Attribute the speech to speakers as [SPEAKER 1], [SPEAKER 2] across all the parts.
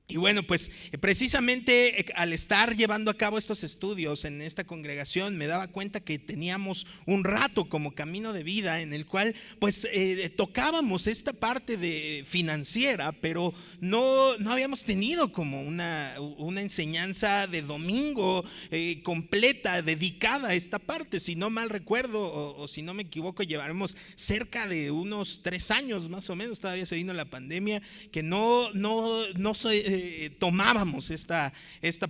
[SPEAKER 1] Y bueno, pues precisamente al estar llevando a cabo estos estudios en esta congregación me daba cuenta que teníamos un rato como Camino de Vida en el cual pues tocábamos esta parte de financiera, pero no habíamos tenido como una enseñanza de domingo completa, dedicada a esta parte. Si no mal recuerdo o si no me equivoco, llevaremos cerca de unos 3 años más o menos, todavía se vino la pandemia, que no tomábamos esta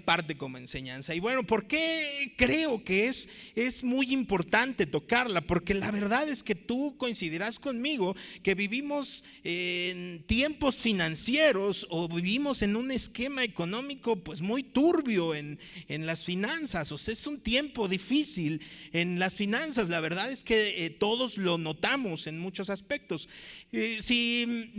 [SPEAKER 1] parte como enseñanza. Y bueno, ¿por qué creo que es muy importante tocarla? Porque la verdad es que tú coincidirás conmigo que vivimos en tiempos financieros o vivimos en un esquema económico pues muy turbio en las finanzas. O sea, es un tiempo difícil en las finanzas. La verdad es que todos lo notamos en muchos aspectos. Si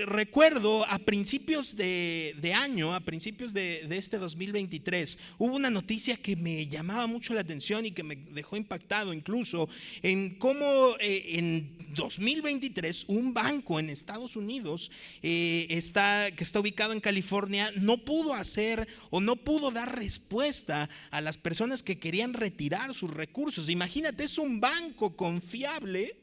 [SPEAKER 1] recuerdo, a principios de año, a principios de este 2023, hubo una noticia que me llamaba mucho la atención y que me dejó impactado incluso en cómo en 2023 un banco en Estados Unidos que está ubicado en California no pudo hacer o no pudo dar respuesta a las personas que querían retirar sus recursos. Imagínate, es un banco confiable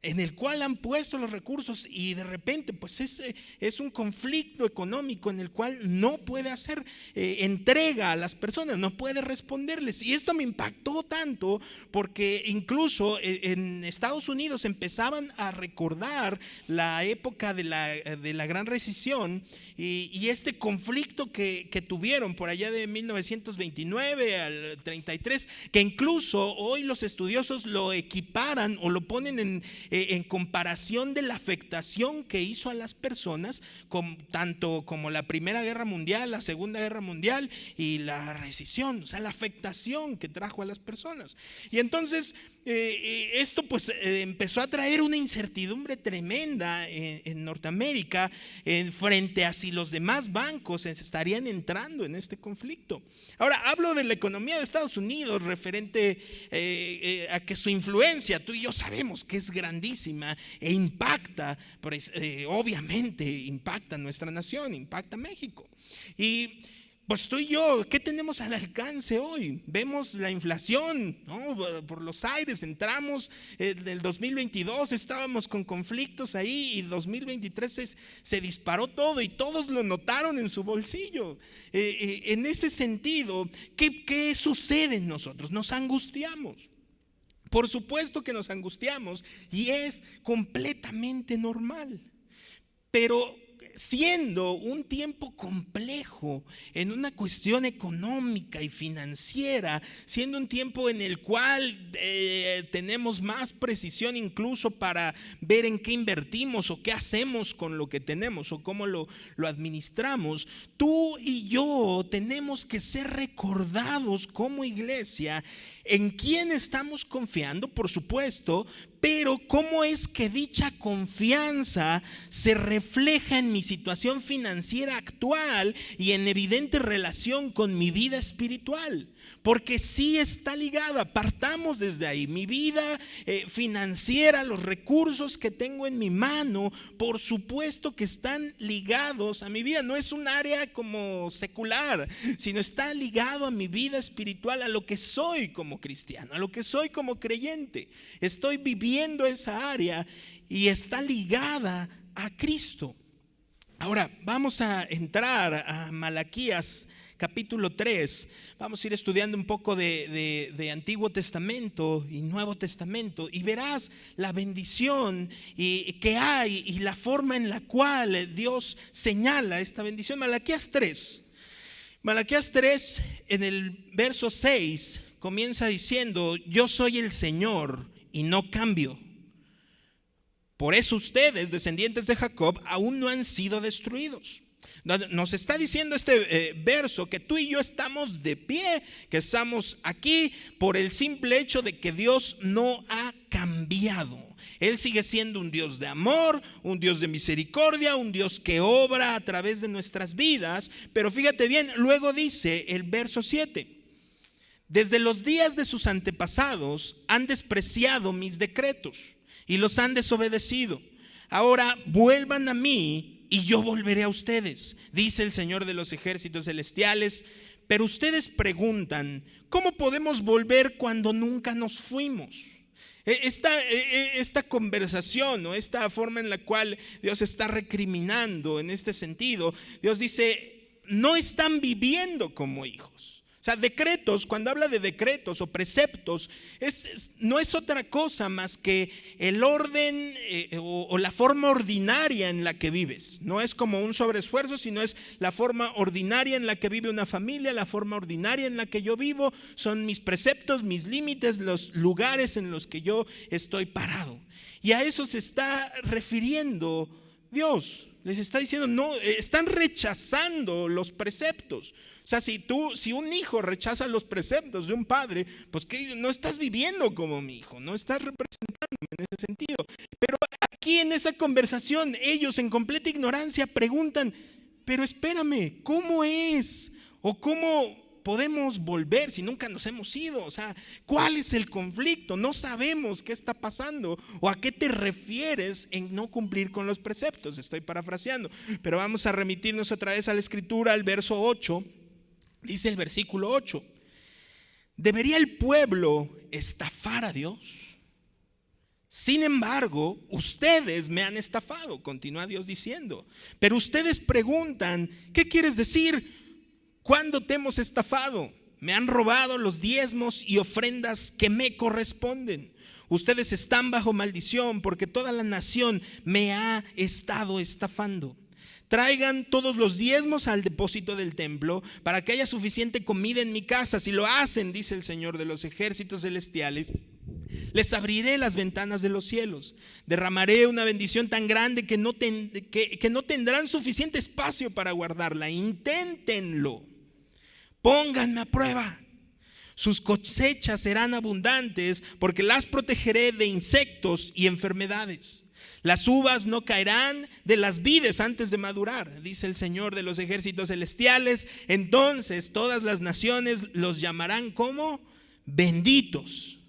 [SPEAKER 1] en el cual han puesto los recursos y de repente pues es un conflicto económico en el cual no puede hacer entrega a las personas, no puede responderles. Y esto me impactó tanto porque incluso en Estados Unidos empezaban a recordar la época de la Gran Recesión y este conflicto que tuvieron por allá de 1929 al 33, que incluso hoy los estudiosos lo equiparan o lo ponen en comparación de la afectación que hizo a las personas, tanto como la Primera Guerra Mundial, la Segunda Guerra Mundial y la recesión, o sea, la afectación que trajo a las personas. Y entonces esto pues empezó a traer una incertidumbre tremenda en Norteamérica frente a si los demás bancos estarían entrando en este conflicto. Ahora hablo de la economía de Estados Unidos referente a que su influencia, tú y yo sabemos que es grandísima e impacta, obviamente impacta a nuestra nación, impacta a México. Y pues tú y yo, ¿qué tenemos al alcance hoy? Vemos la inflación, ¿no? Por los aires, entramos del 2022, estábamos con conflictos ahí y 2023 se disparó todo y todos lo notaron en su bolsillo. En ese sentido, ¿qué sucede en nosotros? Nos angustiamos. Por supuesto que nos angustiamos y es completamente normal, pero siendo un tiempo complejo en una cuestión económica y financiera, siendo un tiempo en el cual tenemos más precisión incluso para ver en qué invertimos o qué hacemos con lo que tenemos o cómo lo administramos, tú y yo tenemos que ser recordados como iglesia en quién estamos confiando, por supuesto, pero cómo es que dicha confianza se refleja en mi situación financiera actual y en evidente relación con mi vida espiritual, porque sí está ligada. Partamos desde ahí. Mi vida financiera, los recursos que tengo en mi mano, por supuesto que están ligados a mi vida. No es un área como secular, sino está ligado a mi vida espiritual, a lo que soy como cristiano, a lo que soy como creyente. Estoy viviendo esa área y está ligada a Cristo. Ahora vamos a entrar a Malaquías capítulo 3. Vamos a ir estudiando un poco de Antiguo Testamento y Nuevo Testamento y verás la bendición que hay y la forma en la cual Dios señala esta bendición. Malaquías 3 en el verso 6 comienza diciendo: yo soy el Señor y no cambio. Por eso ustedes, descendientes de Jacob, aún no han sido destruidos. Nos está diciendo este verso que tú y yo estamos de pie, que estamos aquí por el simple hecho de que Dios no ha cambiado. Él sigue siendo un Dios de amor, un Dios de misericordia, un Dios que obra a través de nuestras vidas. Pero fíjate bien, luego dice el verso 7: desde los días de sus antepasados han despreciado mis decretos y los han desobedecido. Ahora vuelvan a mí y yo volveré a ustedes, dice el Señor de los ejércitos celestiales. Pero ustedes preguntan, ¿cómo podemos volver cuando nunca nos fuimos? Esta conversación o esta forma en la cual Dios está recriminando en este sentido, Dios dice, no están viviendo como hijos. O sea, decretos, cuando habla de decretos o preceptos, no es otra cosa más que el orden o la forma ordinaria en la que vives. No es como un sobreesfuerzo, sino es la forma ordinaria en la que vive una familia, la forma ordinaria en la que yo vivo. Son mis preceptos, mis límites, los lugares en los que yo estoy parado. Y a eso se está refiriendo Dios. Les está diciendo, no, están rechazando los preceptos. O sea, si un hijo rechaza los preceptos de un padre, pues que no estás viviendo como mi hijo, no estás representándome en ese sentido. Pero aquí en esa conversación, ellos en completa ignorancia preguntan, pero espérame, ¿cómo es? ¿O cómo podemos volver si nunca nos hemos ido? O sea, ¿cuál es el conflicto? No sabemos qué está pasando. ¿O a qué te refieres en no cumplir con los preceptos? Estoy parafraseando, pero vamos a remitirnos otra vez a la escritura, al verso 8. Dice el versículo 8, ¿debería el pueblo estafar a Dios? Sin embargo, ustedes me han estafado, continúa Dios diciendo. Pero ustedes preguntan, ¿qué quieres decir? ¿Cuándo te hemos estafado? Me han robado los diezmos y ofrendas que me corresponden. Ustedes están bajo maldición porque toda la nación me ha estado estafando. Traigan todos los diezmos al depósito del templo para que haya suficiente comida en mi casa. Si lo hacen, dice el Señor de los ejércitos celestiales, les abriré las ventanas de los cielos. Derramaré una bendición tan grande que no tendrán suficiente espacio para guardarla. Inténtenlo. Pónganme a prueba. Sus cosechas serán abundantes porque las protegeré de insectos y enfermedades. Las uvas no caerán de las vides antes de madurar, dice el Señor de los ejércitos celestiales. Entonces todas las naciones los llamarán como benditos,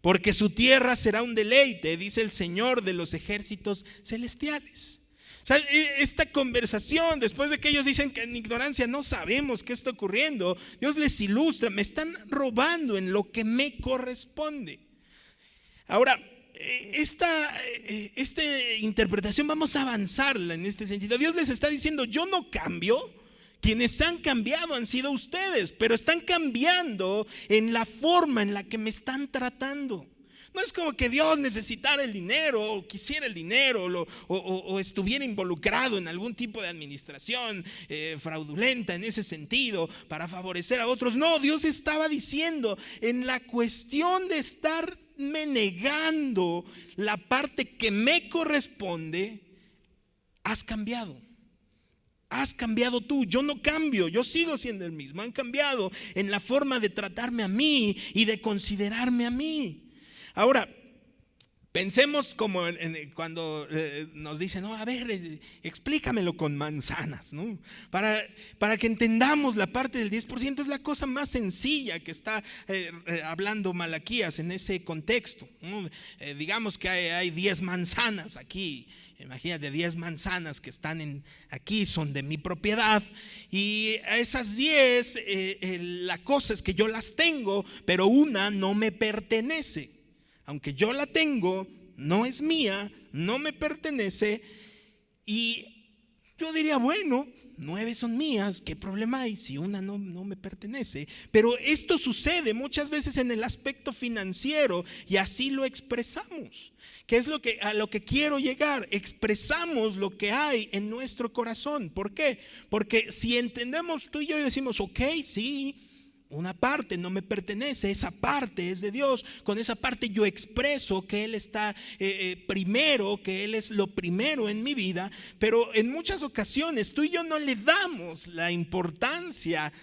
[SPEAKER 1] porque su tierra será un deleite, dice el Señor de los ejércitos celestiales. O sea, esta conversación, después de que ellos dicen que en ignorancia no sabemos qué está ocurriendo, Dios les ilustra, me están robando en lo que me corresponde. Ahora, esta interpretación vamos a avanzarla en este sentido. Dios les está diciendo, yo no cambio, quienes han cambiado han sido ustedes, pero están cambiando en la forma en la que me están tratando. No es como que Dios necesitara el dinero o quisiera el dinero o estuviera involucrado en algún tipo de administración fraudulenta en ese sentido para favorecer a otros. No, Dios estaba diciendo en la cuestión de estarme negando la parte que me corresponde, has cambiado. Has cambiado tú, yo no cambio, yo sigo siendo el mismo. Han cambiado en la forma de tratarme a mí y de considerarme a mí. Ahora, pensemos como cuando nos dicen, no, a ver, explícamelo con manzanas, ¿no? Para que entendamos la parte del 10%, es la cosa más sencilla que está hablando Malaquías en ese contexto, ¿no? Digamos que hay 10 manzanas aquí. Imagínate, 10 manzanas que están aquí son de mi propiedad, y a esas 10 la cosa es que yo las tengo, pero una no me pertenece. Aunque yo la tengo, no es mía, no me pertenece. Y yo diría, bueno, 9 son mías, ¿qué problema hay si una no me pertenece? Pero esto sucede muchas veces en el aspecto financiero y así lo expresamos. ¿Qué es a lo que quiero llegar? Expresamos lo que hay en nuestro corazón. ¿Por qué? Porque si entendemos tú y yo y decimos, ok, sí, una parte no me pertenece, esa parte es de Dios. Con esa parte yo expreso que Él está primero, que Él es lo primero en mi vida. Pero en muchas ocasiones tú y yo no le damos la importancia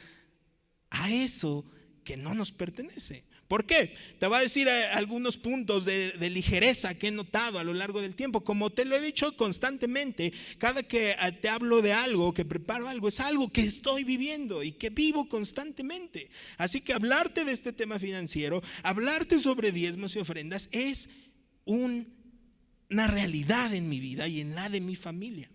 [SPEAKER 1] a eso que no nos pertenece. ¿Por qué? Te voy a decir algunos puntos de ligereza que he notado a lo largo del tiempo. Como te lo he dicho constantemente, cada que te hablo de algo, que preparo algo, es algo que estoy viviendo y que vivo constantemente. Así que hablarte de este tema financiero, hablarte sobre diezmos y ofrendas es una realidad en mi vida y en la de mi familia.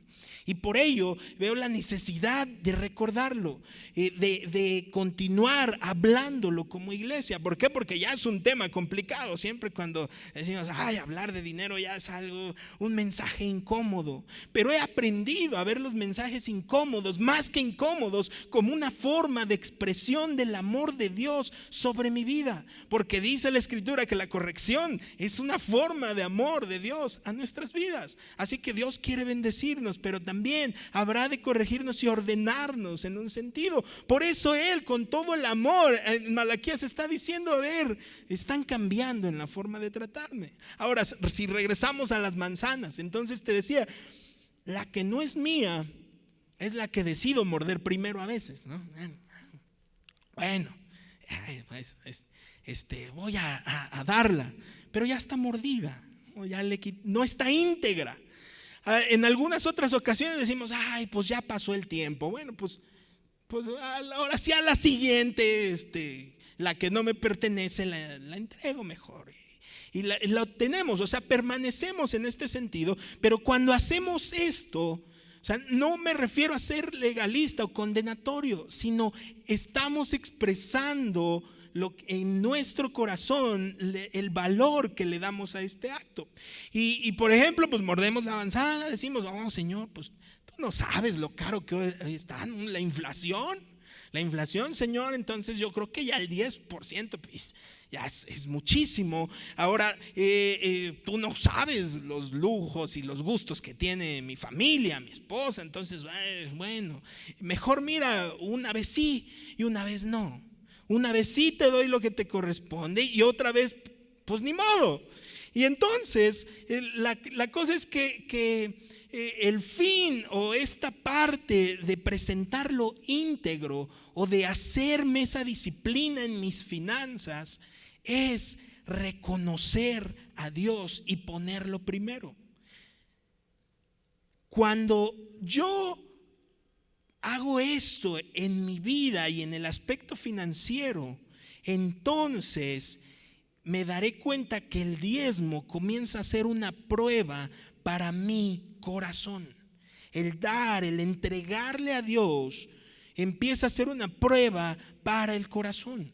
[SPEAKER 1] Y por ello veo la necesidad de recordarlo, de continuar hablándolo como iglesia. ¿Por qué? Porque ya es un tema complicado. Siempre cuando decimos, hablar de dinero ya es algo, un mensaje incómodo. Pero he aprendido a ver los mensajes incómodos, más que incómodos, como una forma de expresión del amor de Dios sobre mi vida. Porque dice la Escritura que la corrección es una forma de amor de Dios a nuestras vidas. Así que Dios quiere bendecirnos, pero también habrá de corregirnos y ordenarnos en un sentido. Por eso Él, con todo el amor, en Malaquías está diciendo, están cambiando en la forma de tratarme. Ahora, si regresamos a las manzanas, entonces te decía, la que no es mía es la que decido morder primero a veces, ¿no? Bueno, pues, voy a darla, pero ya está mordida, no está íntegra. En algunas otras ocasiones decimos, pues ya pasó el tiempo. Bueno, pues ahora sí a la siguiente, la que no me pertenece la entrego mejor. Y la obtenemos, o sea, permanecemos en este sentido. Pero cuando hacemos esto, o sea, no me refiero a ser legalista o condenatorio, sino estamos expresando en nuestro corazón el valor que le damos a este acto. Y por ejemplo, pues mordemos la manzana, decimos, Señor, pues tú no sabes lo caro que hoy está la inflación, Señor, entonces yo creo que ya el 10% pues, ya es muchísimo. Ahora tú no sabes los lujos y los gustos que tiene mi familia, mi esposa, entonces bueno, mejor mira, una vez sí y una vez no. Una vez sí te doy lo que te corresponde y otra vez, pues ni modo. Y entonces la cosa es que el fin o esta parte de presentarlo íntegro o de hacerme esa disciplina en mis finanzas es reconocer a Dios y ponerlo primero. Cuando yo hago esto en mi vida y en el aspecto financiero, entonces me daré cuenta que el diezmo comienza a ser una prueba para mi corazón. El dar, el entregarle a Dios empieza a ser una prueba para el corazón.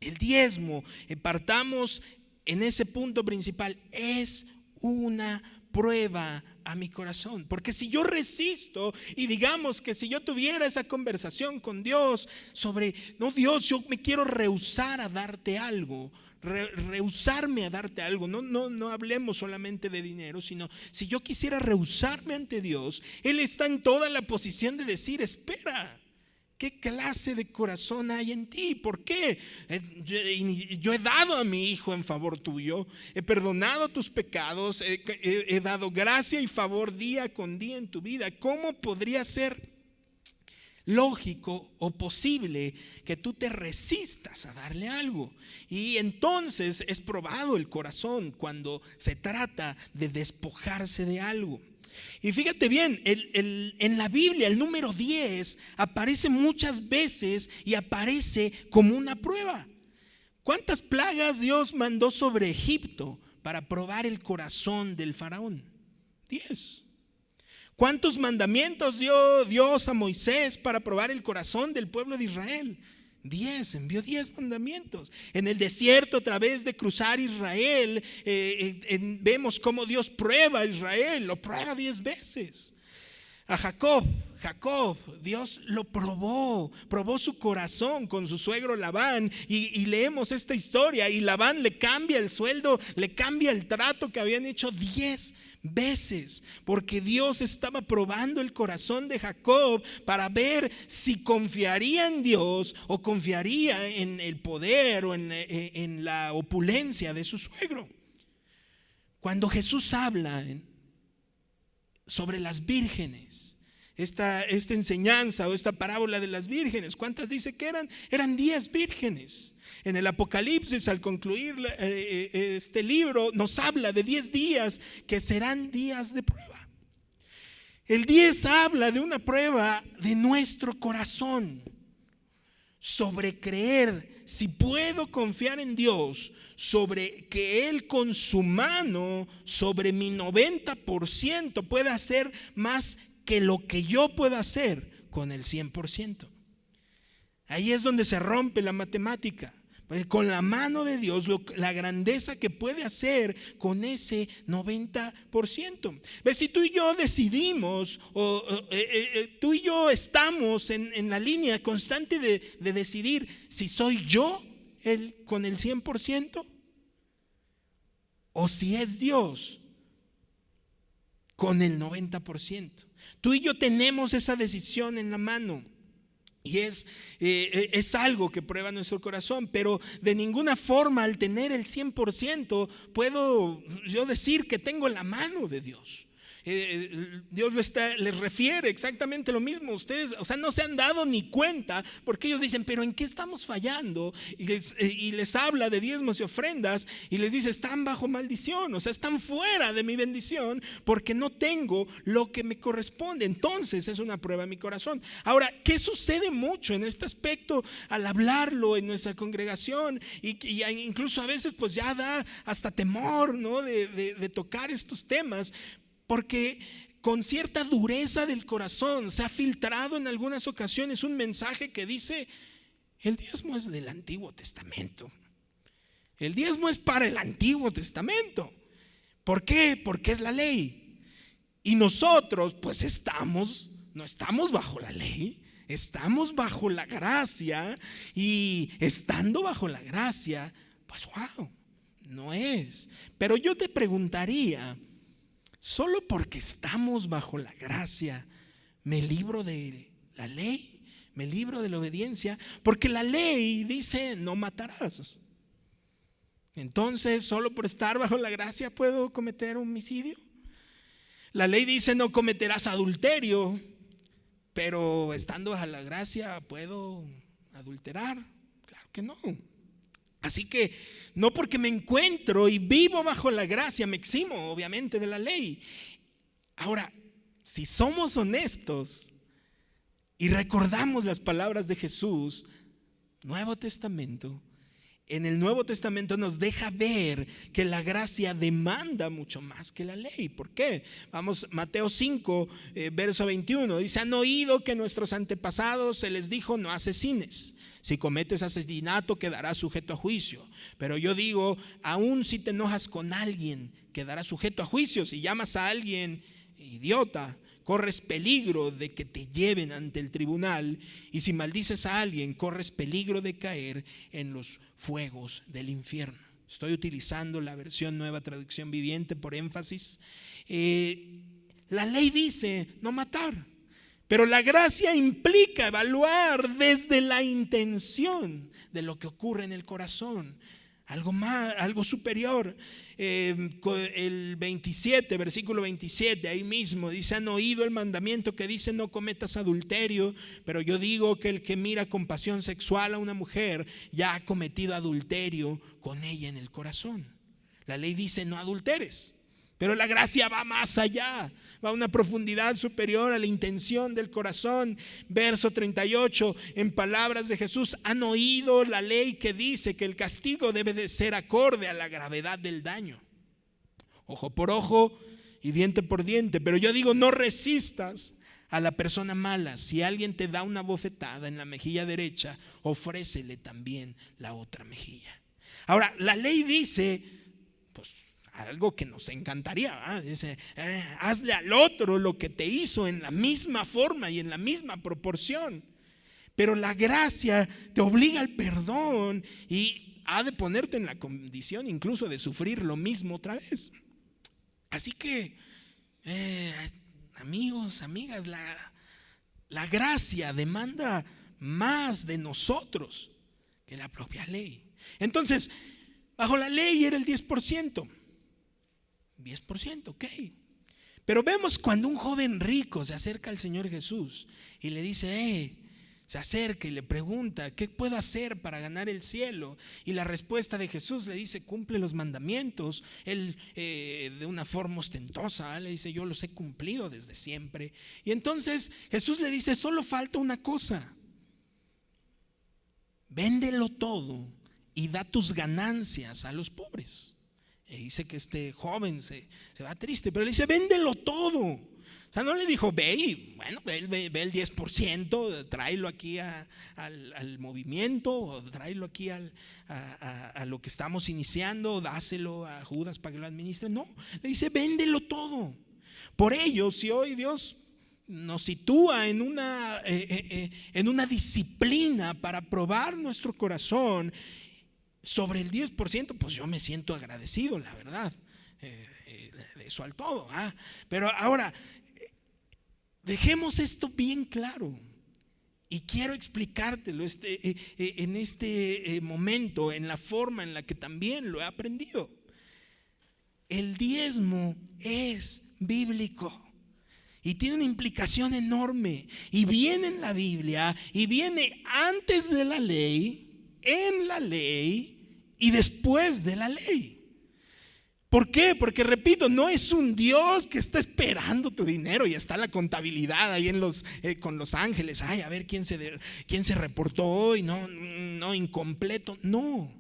[SPEAKER 1] El diezmo, partamos en ese punto principal, es una prueba a mi corazón. Porque si yo resisto y digamos que si yo tuviera esa conversación con Dios sobre, no Dios, yo me quiero rehusar a darte algo, rehusarme a darte algo, no hablemos solamente de dinero, sino si yo quisiera rehusarme ante Dios, Él está en toda la posición de decir, espera, ¿qué clase de corazón hay en ti? ¿Por qué? Yo he dado a mi hijo en favor tuyo, he perdonado tus pecados, he dado gracia y favor día con día en tu vida. ¿Cómo podría ser lógico o posible que tú te resistas a darle algo? Y entonces es probado el corazón cuando se trata de despojarse de algo. Y fíjate bien, en la Biblia el número 10 aparece muchas veces y aparece como una prueba. ¿Cuántas plagas Dios mandó sobre Egipto para probar el corazón del faraón? 10. ¿Cuántos mandamientos dio Dios a Moisés para probar el corazón del pueblo de Israel? 10, envió 10 mandamientos. En el desierto, a través de cruzar Israel, vemos cómo Dios prueba a Israel, lo prueba 10 veces. A Jacob, Dios lo probó su corazón con su suegro Labán y leemos esta historia y Labán le cambia el sueldo, le cambia el trato que habían hecho 10 veces, porque Dios estaba probando el corazón de Jacob para ver si confiaría en Dios o confiaría en el poder o en la opulencia de su suegro. Cuando Jesús habla sobre las vírgenes, esta enseñanza o esta parábola de las vírgenes, ¿cuántas dice que eran? Eran 10 vírgenes. En el Apocalipsis, al concluir este libro, nos habla de 10 días que serán días de prueba. El 10 habla de una prueba de nuestro corazón, sobre creer si puedo confiar en Dios, sobre que Él con su mano sobre mi 90% pueda hacer más que lo que yo pueda hacer con el 100%. Ahí es donde se rompe la matemática. Pues con la mano de Dios, la grandeza que puede hacer con ese 90%. ¿Ves? Si tú y yo decidimos, tú y yo estamos en la línea constante de decidir si soy yo con el 100% o si es Dios con el 90%. Tú y yo tenemos esa decisión en la mano. Y es algo que prueba nuestro corazón, pero de ninguna forma al tener el 100% puedo yo decir que tengo la mano de Dios. Dios les refiere exactamente lo mismo. Ustedes, o sea, no se han dado ni cuenta, porque ellos dicen, pero ¿en qué estamos fallando? Y les habla de diezmos y ofrendas y les dice, están bajo maldición, o sea, están fuera de mi bendición porque no tengo lo que me corresponde. Entonces es una prueba en mi corazón. Ahora, ¿qué sucede mucho en este aspecto al hablarlo en nuestra congregación? Y incluso a veces pues ya da hasta temor, ¿no? de tocar estos temas, porque con cierta dureza del corazón se ha filtrado en algunas ocasiones un mensaje que dice, el diezmo es del Antiguo Testamento. El diezmo es para el Antiguo Testamento. ¿Por qué? Porque es la ley. Y nosotros pues no estamos bajo la ley, estamos bajo la gracia. Y estando bajo la gracia, pues wow, no es. Pero yo te preguntaría, solo porque estamos bajo la gracia, ¿me libro de la ley? ¿Me libro de la obediencia? Porque la ley dice, no matarás. Entonces, ¿solo por estar bajo la gracia puedo cometer homicidio? La ley dice, no cometerás adulterio, pero estando bajo la gracia, ¿puedo adulterar? Claro que no. Así que no porque me encuentro y vivo bajo la gracia me eximo obviamente de la ley. Ahora, si somos honestos y recordamos las palabras de Jesús, Nuevo Testamento, en el Nuevo Testamento nos deja ver que la gracia demanda mucho más que la ley. ¿Por qué? Vamos, Mateo 5, verso 21, dice, han oído que nuestros antepasados se les dijo, no asesines. Si cometes asesinato quedarás sujeto a juicio. Pero yo digo, aun si te enojas con alguien, quedarás sujeto a juicio. Si llamas a alguien idiota, corres peligro de que te lleven ante el tribunal. Y si maldices a alguien, corres peligro de caer en los fuegos del infierno. Estoy utilizando la versión Nueva Traducción Viviente por énfasis. La ley dice no matar. Pero la gracia implica evaluar desde la intención de lo que ocurre en el corazón. Algo más, algo superior. El 27, versículo 27, ahí mismo dice, han oído el mandamiento que dice no cometas adulterio, pero yo digo que el que mira con pasión sexual a una mujer ya ha cometido adulterio con ella en el corazón. La ley dice no adulteres. Pero la gracia va más allá, va a una profundidad superior a la intención del corazón. Verso 38, en palabras de Jesús, han oído la ley que dice que el castigo debe de ser acorde a la gravedad del daño. Ojo por ojo y diente por diente. Pero yo digo, no resistas a la persona mala. Si alguien te da una bofetada en la mejilla derecha, ofrécele también la otra mejilla. Ahora, la ley dice, pues, algo que nos encantaría, ¿verdad? Dice, hazle al otro lo que te hizo en la misma forma y en la misma proporción. Pero la gracia te obliga al perdón y ha de ponerte en la condición incluso de sufrir lo mismo otra vez. Así que, amigos, amigas, la gracia demanda más de nosotros que la propia ley. Entonces, bajo la ley era el 10%. 10%, ok. Pero vemos cuando un joven rico se acerca al Señor Jesús y le dice, se acerca y le pregunta, ¿qué puedo hacer para ganar el cielo? Y la respuesta de Jesús le dice, cumple los mandamientos. Él de una forma ostentosa le dice, yo los he cumplido desde siempre. Y entonces Jesús le dice, solo falta una cosa. Véndelo todo y da tus ganancias a los pobres. Y dice que este joven se va triste, pero le dice, véndelo todo. O sea, no le dijo, ve y, bueno, ve el 10%, tráelo aquí al movimiento, o tráelo aquí a lo que estamos iniciando, o dáselo a Judas para que lo administre. No, le dice, véndelo todo. Por ello, si hoy Dios nos sitúa en una disciplina para probar nuestro corazón sobre el 10%, pues yo me siento agradecido, la verdad, de eso al todo. Pero ahora, dejemos esto bien claro y quiero explicártelo en este momento, en la forma en la que también lo he aprendido. El diezmo es bíblico y tiene una implicación enorme, y viene en la Biblia, y viene antes de la ley, en la ley y después de la ley. ¿Por qué? Porque repito, no es un Dios que está esperando tu dinero y está la contabilidad ahí con los ángeles. Ay, a ver quién se reportó hoy, no, incompleto. No,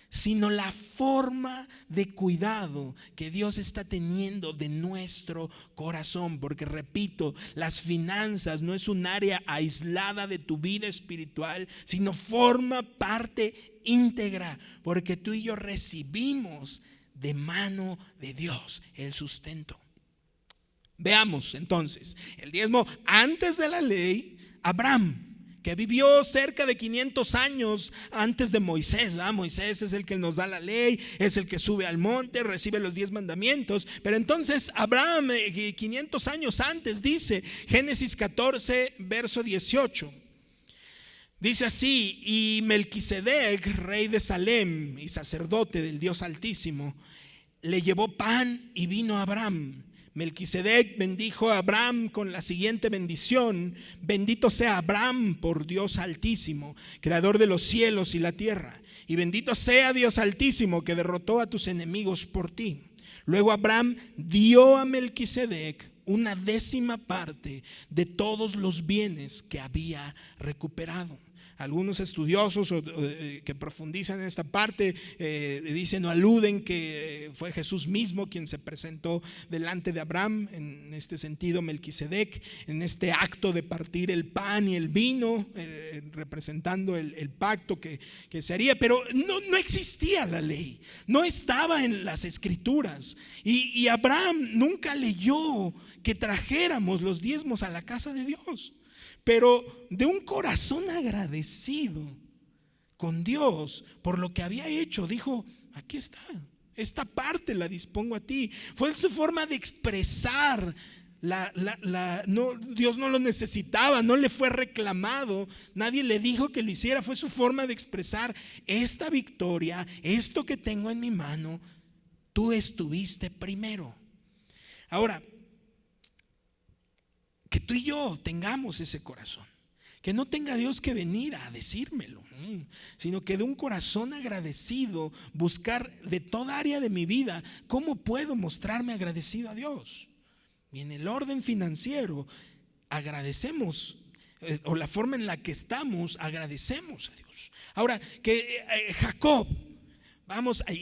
[SPEAKER 1] sino la forma de cuidado que Dios está teniendo de nuestro corazón. Porque repito, las finanzas no es un área aislada de tu vida espiritual, sino forma parte íntegra, porque tú y yo recibimos de mano de Dios el sustento. Veamos entonces el diezmo antes de la ley. Abraham, que vivió cerca de 500 años antes de Moisés, ¿verdad? Moisés es el que nos da la ley, es el que sube al monte, recibe los 10 mandamientos. Pero entonces Abraham, 500 años antes, dice Génesis 14, verso 18. Dice así: y Melquisedec, rey de Salem y sacerdote del Dios Altísimo, le llevó pan y vino a Abraham. Melquisedec bendijo a Abraham con la siguiente bendición: bendito sea Abraham por Dios Altísimo, creador de los cielos y la tierra, y bendito sea Dios Altísimo que derrotó a tus enemigos por ti. Luego Abraham dio a Melquisedec una 10ª parte de todos los bienes que había recuperado. Algunos estudiosos que profundizan en esta parte dicen o aluden que fue Jesús mismo quien se presentó delante de Abraham, en este sentido Melquisedec, en este acto de partir el pan y el vino, representando el pacto que se haría. Pero no existía la ley, no estaba en las escrituras, y Abraham nunca leyó que trajéramos los diezmos a la casa de Dios. Pero de un corazón agradecido con Dios por lo que había hecho, dijo: aquí está, esta parte la dispongo a ti. Fue su forma de expresar no, Dios no lo necesitaba, no le fue reclamado, nadie le dijo que lo hiciera. Fue su forma de expresar: esta victoria, esto que tengo en mi mano, tú estuviste primero. Ahora, que tú y yo tengamos ese corazón, que no tenga Dios que venir a decírmelo, sino que de un corazón agradecido buscar de toda área de mi vida cómo puedo mostrarme agradecido a Dios. Y en el orden financiero agradecemos, o la forma en la que estamos, agradecemos a Dios. Ahora, que Jacob,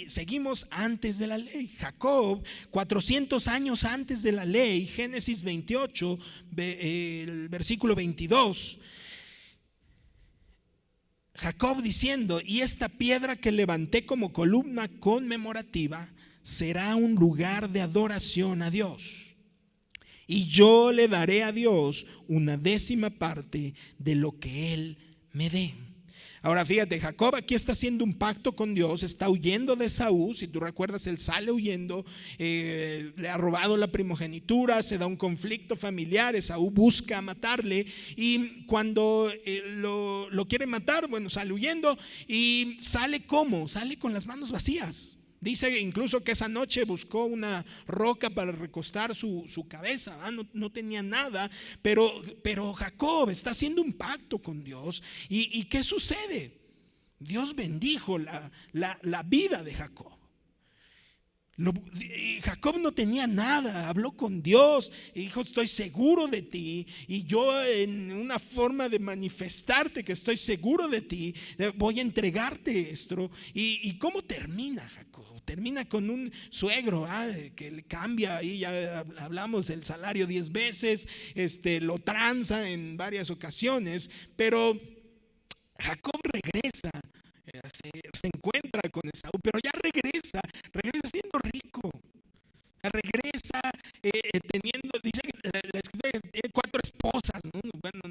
[SPEAKER 1] seguimos antes de la ley. Jacob, 400 años antes de la ley, Génesis 28, el versículo 22. Jacob diciendo: y esta piedra que levanté como columna conmemorativa será un lugar de adoración a Dios, y yo le daré a Dios una 10ª parte de lo que Él me dé. Ahora fíjate, Jacob aquí está haciendo un pacto con Dios, está huyendo de Esaú. Si tú recuerdas, él sale huyendo, le ha robado la primogenitura, se da un conflicto familiar, Esaú busca matarle, y cuando lo quiere matar, bueno, sale huyendo y sale ¿cómo? Sale con las manos vacías. Dice incluso que esa noche buscó una roca para recostar su cabeza, no tenía nada, pero Jacob está haciendo un pacto con Dios. ¿Y qué sucede? Dios bendijo la vida de Jacob. Jacob no tenía nada, habló con Dios y dijo: estoy seguro de ti, y yo, en una forma de manifestarte que estoy seguro de ti, voy a entregarte esto. ¿Y cómo termina Jacob? termina con un suegro que le cambia, ahí ya hablamos del salario 10 veces, lo tranza en varias ocasiones, pero Jacob regresa, se encuentra con Esaú, pero ya regresa siendo rico. Regresa teniendo, dice que la escritura tiene 4 esposas, ¿no? Bueno,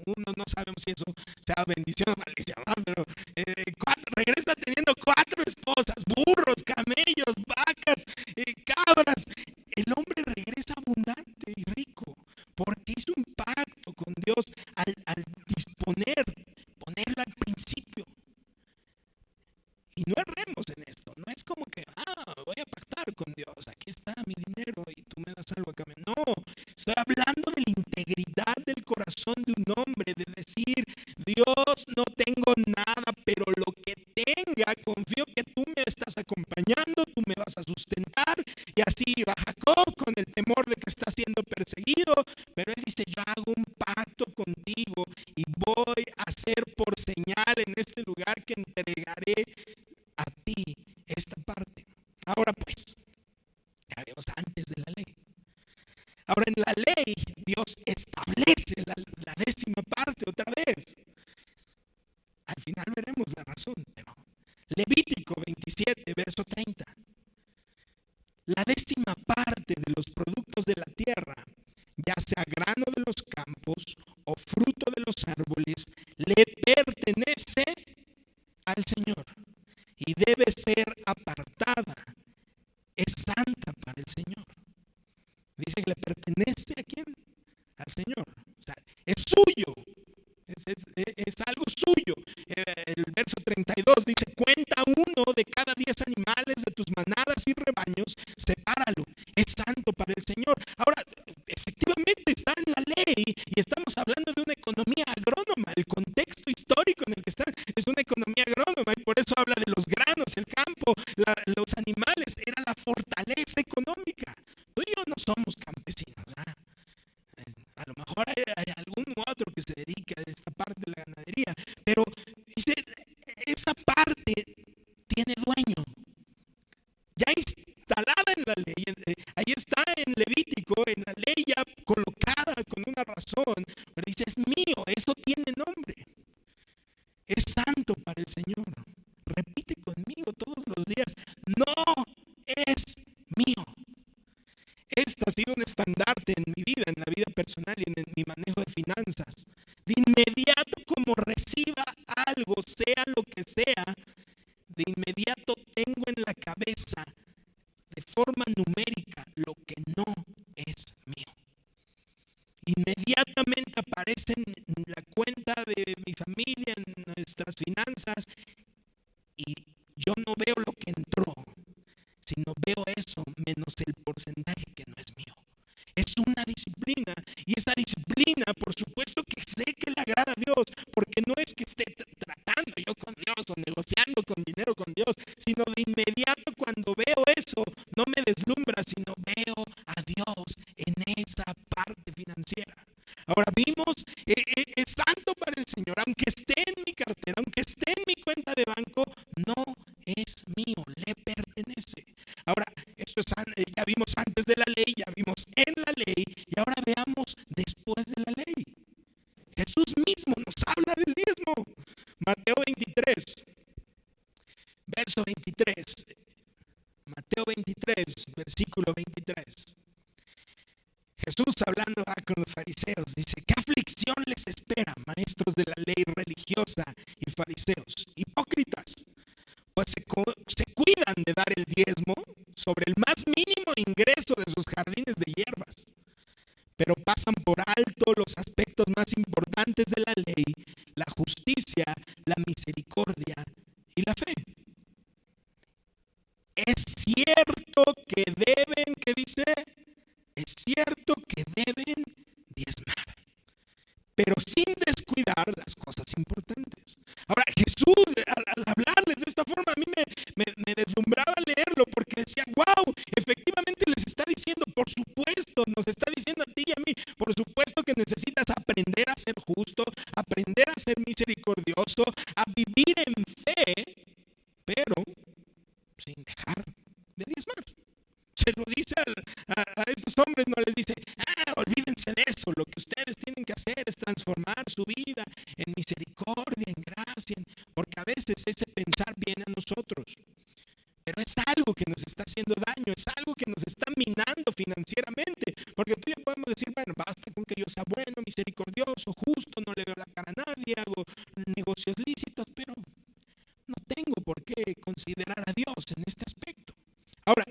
[SPEAKER 1] uno no sabemos si eso sea bendición o maldición, ¿no? Pero regresa teniendo 4 esposas, burros, camellos, vacas, cabras. El hombre regresa abundante y rico porque hizo un pacto con Dios al ponerlo al principio. Y no erremos en esto, no es como que voy a pactar con Dios, aquí está mi dinero y tú me das algo a cambio. No, estoy hablando de la integridad del corazón de un hombre, de decir, Dios, no tengo nada, pero lo que tenga, confío que tú me estás acompañando, tú me vas a sustentar. Y así iba Jacob con el temor de que está siendo perseguido, pero él dice, yo hago un pacto contigo y voy a hacer por señal en este lugar que entregaré a ti esta parte. Ahora pues, ya vemos antes de la ley. Ahora en la ley Dios establece la 10ª parte otra vez. Al final veremos la razón, pero Levítico 27, verso 30. La 10ª parte de los productos de la tierra, ya sea grano de los campos o fruto de los árboles, le pertenece al Señor y debe ser apartada. Es santa para el Señor. Dice que le pertenece ¿a quién? Al Señor. O sea, es suyo. Es algo suyo. El verso 32 dice, cuenta uno de cada 10 animales de tus manadas y rebaños, sepáralo. Es santo para el Señor. Ahora, efectivamente está en la ley y estamos hablando de una economía agrónoma. El contexto histórico en el que está es una economía agrónoma y por eso habla de los granos, el campo, los animales. Era la fortaleza económica. Tú y yo no somos campesinos, ¿verdad? A lo mejor hay algún otro que se dedique a esta parte de la ganadería, pero dice, esa parte tiene dueño. Ya instalada en la ley, ahí está en Levítico, en la ley ya colocada con una razón, pero dice, es mío, eso tiene nombre. Es santo para el Señor. Repite conmigo todos los días, no es mío. Este ha sido un estandarte en mi vida, en la vida personal y en mi manejo de finanzas. De inmediato como reciba algo, sea lo que sea, de inmediato tengo en la cabeza de forma numérica lo que no es mío. Inmediatamente aparece en la cuenta de mi familia, en nuestras finanzas, y yo no veo lo que entró, sino veo eso menos el porcentaje que no es mío. Es una disciplina, y esta disciplina por supuesto que sé que le agrada a Dios, porque no es que esté tratando yo con Dios o negociando con dinero con Dios, sino de inmediato cuando veo eso no me deslumbra, sino veo a Dios en esa parte financiera. Ahora vimos, es santo para el Señor, aunque esté en mi cartera, aunque esté en mi cuenta de banco, no es mío, le pertenece. Ahora, esto es, ya vimos antes de la ley, ya vimos en la ley, y ahora veamos después de la ley. Jesús mismo nos habla del diezmo. Mateo 23, verso 23. Mateo 23, versículo 23. Jesús hablando con los fariseos dice, ¿qué aflicción les espera, maestros de la ley religiosa y fariseos, hipócritas? Pues se cuidan de dar el diezmo sobre el más mínimo ingreso de sus jardines de hierbas, pero pasan por alto los aspectos más importantes de la ley, la justicia, la misericordia y la fe. Es cierto que deben, ¿qué dice? Es cierto que deben diezmar, pero sin descuidar las cosas importantes. Ahora Jesús al hablarles de esta forma a mí me deslumbraba leerlo, porque decía, wow, efectivamente les está diciendo, por supuesto, nos está diciendo a ti y a mí, por supuesto que necesitas aprender a ser justo, aprender a ser misericordioso, a vivir en fe, pero sin dejar transformar su vida en misericordia, en gracia, porque a veces ese pensar viene a nosotros. Pero es algo que nos está haciendo daño, es algo que nos está minando financieramente. Porque tú y yo podemos decir, bueno, basta con que yo sea bueno, misericordioso, justo, no le veo la cara a nadie, hago negocios lícitos, pero no tengo por qué considerar a Dios en este aspecto. Ahora,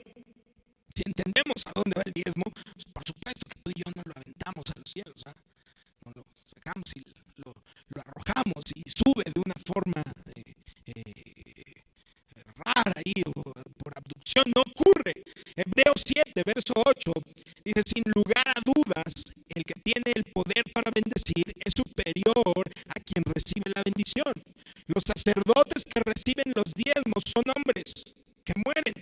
[SPEAKER 1] si entendemos a dónde va el diezmo, pues por supuesto que tú y yo no lo aventamos a los cielos, ¿eh? No lo sacamos y lo arrojamos y sube de una forma rara ahí o por abducción, no ocurre. Hebreos 7, verso 8 dice: sin lugar a dudas, el que tiene el poder para bendecir es superior a quien recibe la bendición. Los sacerdotes que reciben los diezmos son hombres que mueren.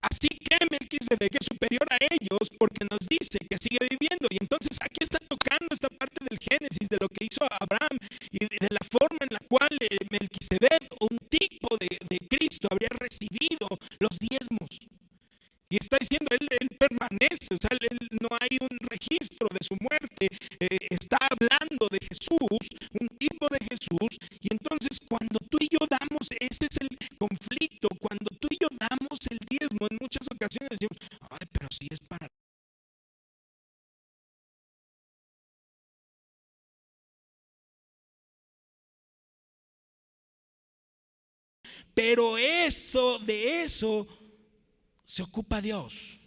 [SPEAKER 1] Así que Melquisedec es superior a ellos porque nos dice que sigue viviendo. Y entonces aquí está tocando esta parte del Génesis, de lo que hizo Abraham y de la forma en la cual Melquisedec, un tipo de Cristo, habría recibido los diezmos. Y está diciendo, él permanece, o sea, no hay un registro de su muerte. Está hablando de Jesús, un tipo de Jesús. Y entonces cuando tú y yo damos, ese es el conflicto, cuando tú y yo damos el diezmo, en muchas ocasiones decimos, ay, pero si es para... Pero de eso se ocupa Dios.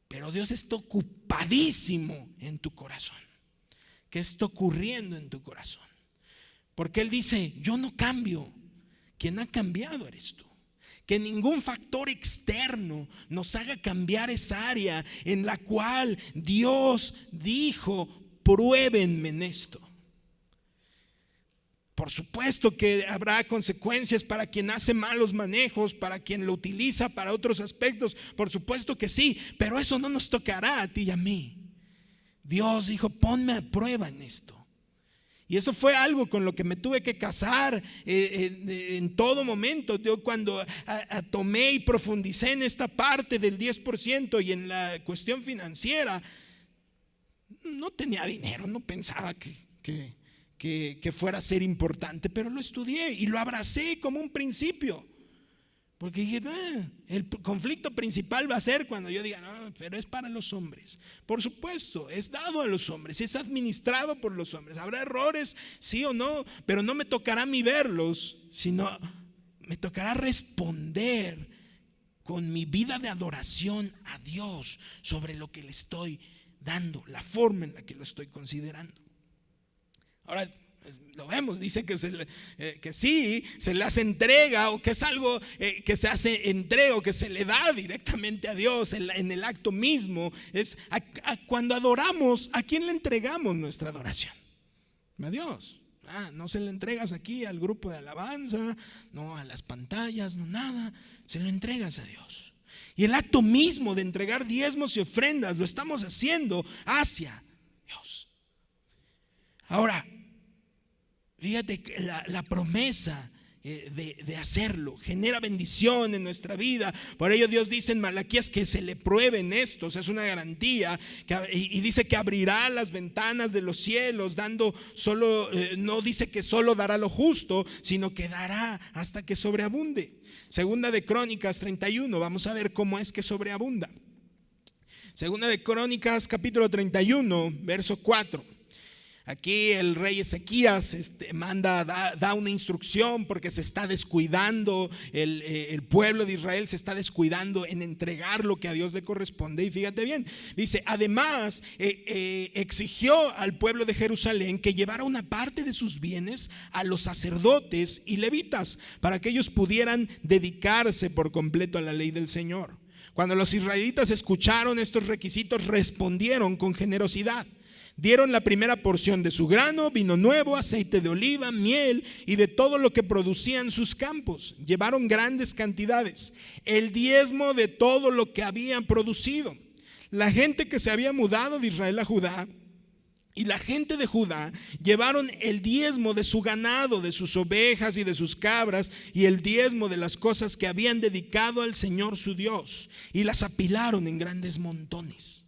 [SPEAKER 1] Pero Dios está ocupadísimo en tu corazón. ¿Qué está ocurriendo en tu corazón? Porque Él dice, yo no cambio. Quien ha cambiado eres tú. Que ningún factor externo nos haga cambiar esa área en la cual Dios dijo, pruébenme en esto. Por supuesto que habrá consecuencias para quien hace malos manejos, para quien lo utiliza para otros aspectos. Por supuesto que sí, pero eso no nos tocará a ti y a mí. Dios dijo, ponme a prueba en esto. Y eso fue algo con lo que me tuve que casar en todo momento. Yo cuando tomé y profundicé en esta parte del 10% y en la cuestión financiera, no tenía dinero, no pensaba que fuera a ser importante, pero lo estudié y lo abracé como un principio. Porque dije, el conflicto principal va a ser cuando yo diga, no, pero es para los hombres. Por supuesto, es dado a los hombres, es administrado por los hombres. Habrá errores, sí o no, pero no me tocará a mí verlos, sino me tocará responder con mi vida de adoración a Dios sobre lo que le estoy dando, la forma en la que lo estoy considerando. Ahora lo vemos, dice que sí, se le hace entrega, o que es algo que se hace entrega, o que se le da directamente a Dios en el acto mismo. Es cuando adoramos, ¿a quién le entregamos nuestra adoración? A Dios. No se le entregas aquí al grupo de alabanza, no a las pantallas, no nada, se lo entregas a Dios. Y el acto mismo de entregar diezmos y ofrendas lo estamos haciendo hacia Dios. Ahora, fíjate que la promesa de hacerlo genera bendición en nuestra vida. Por ello Dios dice en Malaquías que se le prueben estos, es una garantía, y dice que abrirá las ventanas de los cielos, dando solo, no dice que solo dará lo justo, sino que dará hasta que sobreabunde. Segunda de Crónicas 31, vamos a ver cómo es que sobreabunda. Segunda de Crónicas capítulo 31, verso 4. Aquí el rey Ezequías da una instrucción porque se está descuidando, el pueblo de Israel se está descuidando en entregar lo que a Dios le corresponde. Y fíjate bien, dice, además exigió al pueblo de Jerusalén que llevara una parte de sus bienes a los sacerdotes y levitas para que ellos pudieran dedicarse por completo a la ley del Señor. Cuando los israelitas escucharon estos requisitos, respondieron con generosidad. Dieron la primera porción de su grano, vino nuevo, aceite de oliva, miel y de todo lo que producían sus campos. Llevaron grandes cantidades, el diezmo de todo lo que habían producido. La gente que se había mudado de Israel a Judá y la gente de Judá llevaron el diezmo de su ganado, de sus ovejas y de sus cabras, y el diezmo de las cosas que habían dedicado al Señor su Dios, y las apilaron en grandes montones.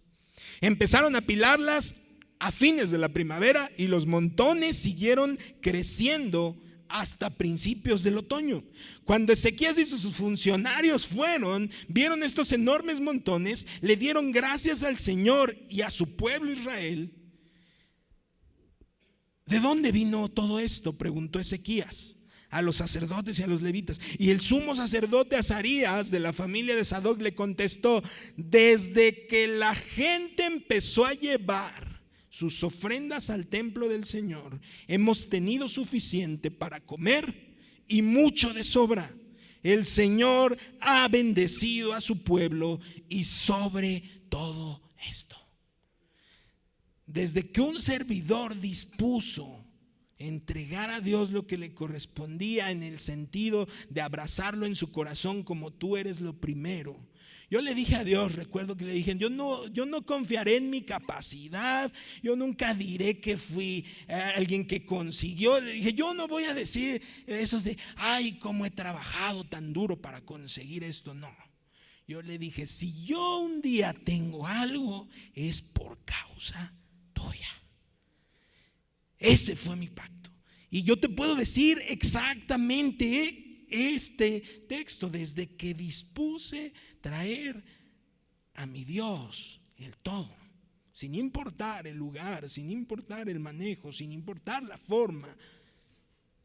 [SPEAKER 1] Empezaron a apilarlas a fines de la primavera y los montones siguieron creciendo hasta principios del otoño. Cuando Ezequías y sus funcionarios vieron estos enormes montones, le dieron gracias al Señor y a su pueblo Israel. ¿De dónde vino todo esto?, preguntó Ezequías a los sacerdotes y a los levitas. Y el sumo sacerdote Azarías, de la familia de Sadoc, le contestó: desde que la gente empezó a llevar sus ofrendas al templo del Señor, hemos tenido suficiente para comer y mucho de sobra. El Señor ha bendecido a su pueblo y sobre todo esto. Desde que un servidor dispuso entregar a Dios lo que le correspondía, en el sentido de abrazarlo en su corazón como tú eres lo primero, yo le dije a Dios, recuerdo que le dije: yo no confiaré en mi capacidad, yo nunca diré que fui alguien que consiguió. Le dije: yo no voy a decir esos de ay, cómo he trabajado tan duro para conseguir esto. No, yo le dije: si yo un día tengo algo, es por causa tuya. Ese fue mi pacto. Y yo te puedo decir exactamente este texto: desde que dispuse traer a mi Dios el todo, sin importar el lugar, sin importar el manejo, sin importar la forma,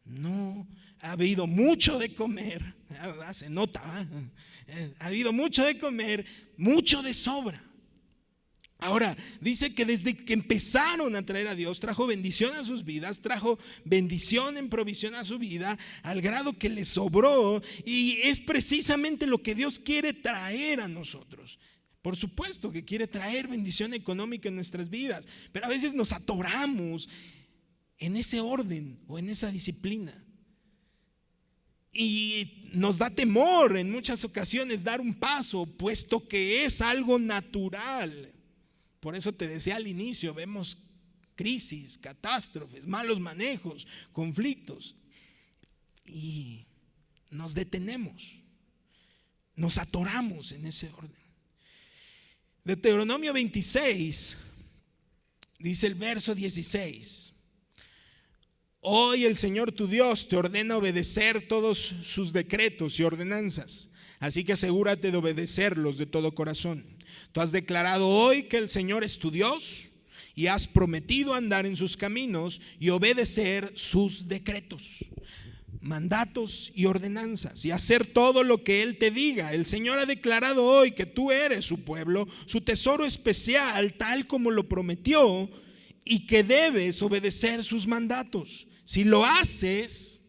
[SPEAKER 1] no ha habido mucho de comer, se nota, ha habido mucho de comer, mucho de sobra. Ahora, dice que desde que empezaron a traer a Dios, trajo bendición a sus vidas, trajo bendición en provisión a su vida, al grado que les sobró. Y es precisamente lo que Dios quiere traer a nosotros. Por supuesto que quiere traer bendición económica en nuestras vidas, pero a veces nos atoramos en ese orden o en esa disciplina. Y nos da temor en muchas ocasiones dar un paso, puesto que es algo natural. Por eso te decía al inicio, vemos crisis, catástrofes, malos manejos, conflictos, y nos detenemos, nos atoramos en ese orden. Deuteronomio 26, dice el verso 16: hoy el Señor tu Dios te ordena obedecer todos sus decretos y ordenanzas, así que asegúrate de obedecerlos de todo corazón. Tú has declarado hoy que el Señor es tu Dios y has prometido andar en sus caminos y obedecer sus decretos, mandatos y ordenanzas, y hacer todo lo que Él te diga. El Señor ha declarado hoy que tú eres su pueblo, su tesoro especial, tal como lo prometió, y que debes obedecer sus mandatos. Si lo haces,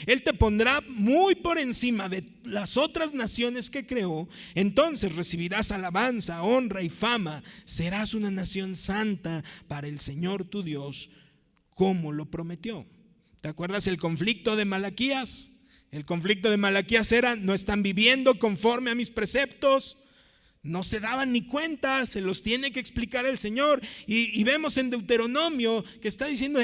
[SPEAKER 1] Él te pondrá muy por encima de las otras naciones que creó. Entonces recibirás alabanza, honra y fama. Serás una nación santa para el Señor tu Dios, como lo prometió. ¿Te acuerdas el conflicto de Malaquías? El conflicto de Malaquías era: no están viviendo conforme a mis preceptos. No se daban ni cuenta, se los tiene que explicar el Señor. Y vemos en Deuteronomio que está diciendo: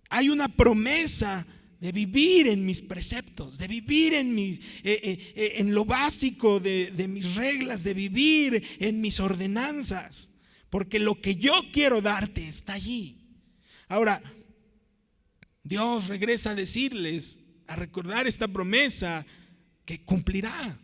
[SPEAKER 1] hay una promesa de vivir en mis preceptos, de vivir en lo básico de mis reglas, de vivir en mis ordenanzas, porque lo que yo quiero darte está allí. Ahora, Dios regresa a decirles, a recordar esta promesa que cumplirá.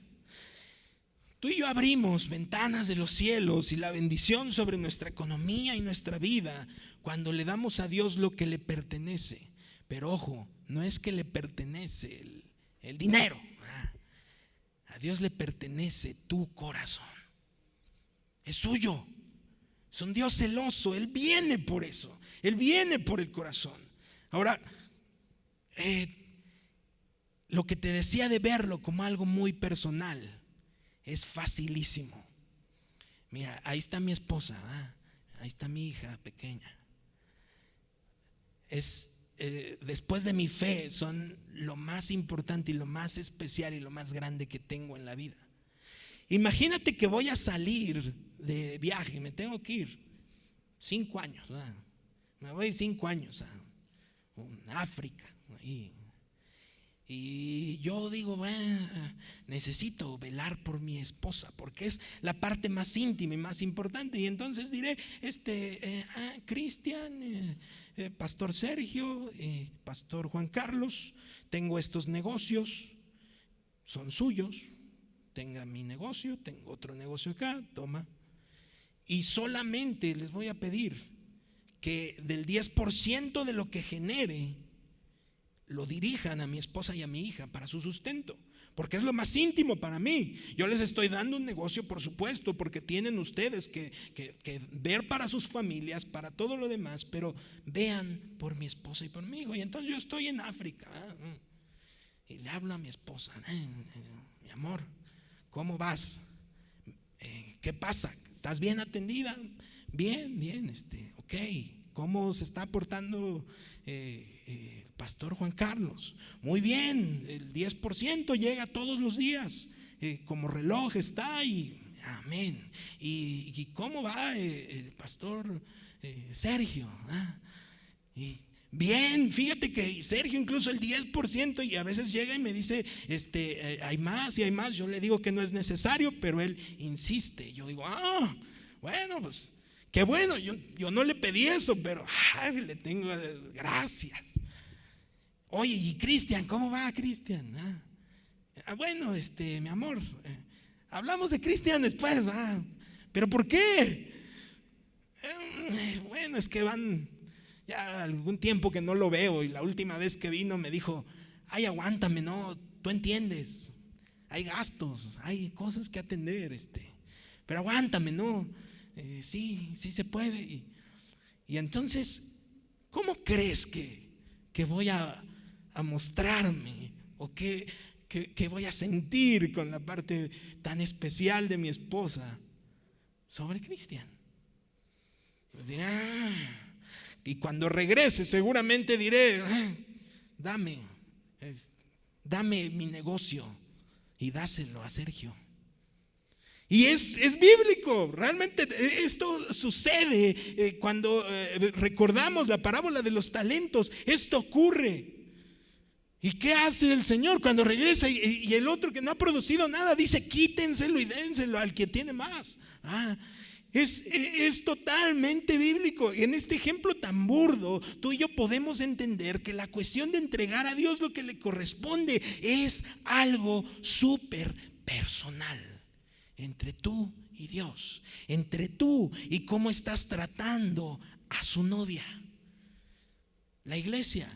[SPEAKER 1] Tú y yo abrimos ventanas de los cielos y la bendición sobre nuestra economía y nuestra vida cuando le damos a Dios lo que le pertenece. Pero ojo, no es que le pertenece el dinero. A Dios le pertenece tu corazón. Es suyo. Es un Dios celoso. Él viene por eso. Él viene por el corazón. Ahora, lo que te decía de verlo como algo muy personal es facilísimo. Mira, ahí está mi esposa, ahí está mi hija pequeña. Después de mi fe, son lo más importante y lo más especial y lo más grande que tengo en la vida. Imagínate que voy a salir de viaje, me tengo que ir 5 años, me voy a ir 5 años a África. Y Y yo digo, bueno, necesito velar por mi esposa porque es la parte más íntima y más importante. Y entonces diré, Cristian, Pastor Sergio, Pastor Juan Carlos, tengo estos negocios, son suyos. Tenga mi negocio, tengo otro negocio acá, toma. Y solamente les voy a pedir que del 10% de lo que genere lo dirijan a mi esposa y a mi hija para su sustento, porque es lo más íntimo para mí. Yo les estoy dando un negocio, por supuesto, porque tienen ustedes que ver para sus familias, para todo lo demás, pero vean por mi esposa y por mi hijo. Y entonces yo estoy en África y le hablo a mi esposa, mi amor, ¿cómo vas? ¿Qué pasa? ¿Estás bien atendida? Bien, ok. ¿Cómo se está portando Pastor Juan Carlos? Muy bien, el 10% llega todos los días, como reloj está y amén. ¿Y cómo va el Pastor Sergio? Y bien, fíjate que Sergio incluso el 10%, y a veces llega y me dice, hay más y hay más. Yo le digo que no es necesario, pero él insiste. Yo digo, bueno, pues qué bueno, yo no le pedí eso, pero le tengo gracias. Oye, y Cristian, ¿cómo va Cristian? Bueno, mi amor, hablamos de Cristian después. ¿Pero por qué? Bueno, es que van ya algún tiempo que no lo veo, y la última vez que vino me dijo, aguántame, no, tú entiendes, hay gastos, hay cosas que atender, pero aguántame, no, sí se puede. Y entonces, ¿cómo crees que voy a mostrarme o que voy a sentir con la parte tan especial de mi esposa sobre Cristian? Pues dirá, y cuando regrese seguramente diré, dame mi negocio y dáselo a Sergio. Y es bíblico, realmente esto sucede cuando recordamos la parábola de los talentos. Esto ocurre. ¿Y qué hace el Señor cuando regresa y el otro que no ha producido nada dice, quítenselo y dénselo al que tiene más? Es totalmente bíblico. En este ejemplo tan burdo, tú y yo podemos entender que la cuestión de entregar a Dios lo que le corresponde es algo súper personal, entre tú y Dios, entre tú y cómo estás tratando a su novia. La iglesia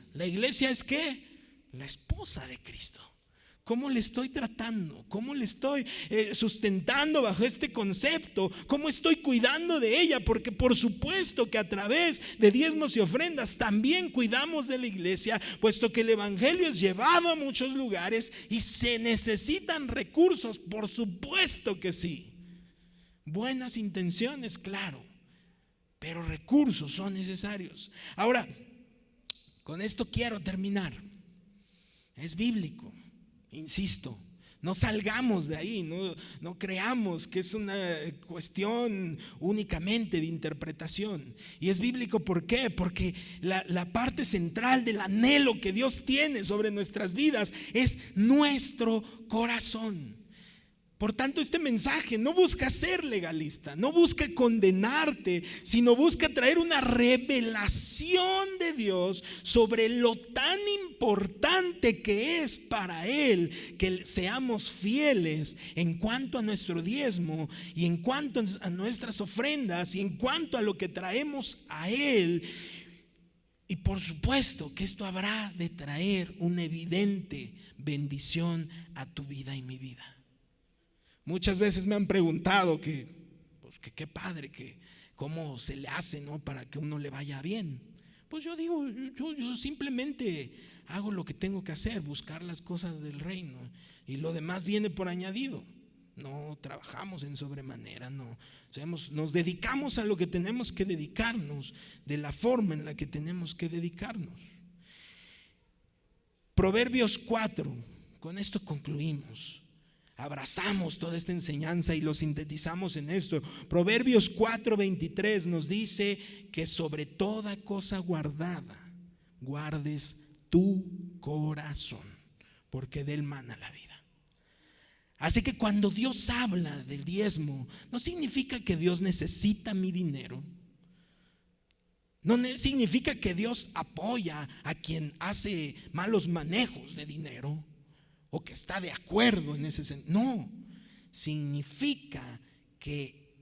[SPEAKER 1] es ¿qué? La esposa de Cristo. ¿Cómo le estoy tratando? ¿Cómo le estoy sustentando bajo este concepto? ¿Cómo estoy cuidando de ella? Porque por supuesto que a través de diezmos y ofrendas también cuidamos de la iglesia, puesto que el evangelio es llevado a muchos lugares y se necesitan recursos, por supuesto que sí. Buenas intenciones, claro, pero recursos son necesarios. Ahora, con esto quiero terminar. Es bíblico. Insisto, no salgamos de ahí, no creamos que es una cuestión únicamente de interpretación. Y es bíblico, ¿por qué? Porque la parte central del anhelo que Dios tiene sobre nuestras vidas es nuestro corazón. Por tanto, este mensaje no busca ser legalista, no busca condenarte, sino busca traer una revelación de Dios sobre lo tan importante que es para Él que seamos fieles en cuanto a nuestro diezmo y en cuanto a nuestras ofrendas y en cuanto a lo que traemos a Él. Y por supuesto que esto habrá de traer una evidente bendición a tu vida y mi vida. Muchas veces me han preguntado que qué padre, que cómo se le hace, ¿no?, para que uno le vaya bien. Pues yo digo, yo simplemente hago lo que tengo que hacer, buscar las cosas del reino, y lo demás viene por añadido. No trabajamos en sobremanera, nos dedicamos a lo que tenemos que dedicarnos, de la forma en la que tenemos que dedicarnos. Proverbios 4, con esto concluimos. Abrazamos toda esta enseñanza y lo sintetizamos en esto. Proverbios 4:23 nos dice que sobre toda cosa guardada guardes tu corazón, porque de él mana la vida. Así que cuando Dios habla del diezmo, no significa que Dios necesita mi dinero. No significa que Dios apoya a quien hace malos manejos de dinero o que está de acuerdo en ese sentido. No, significa que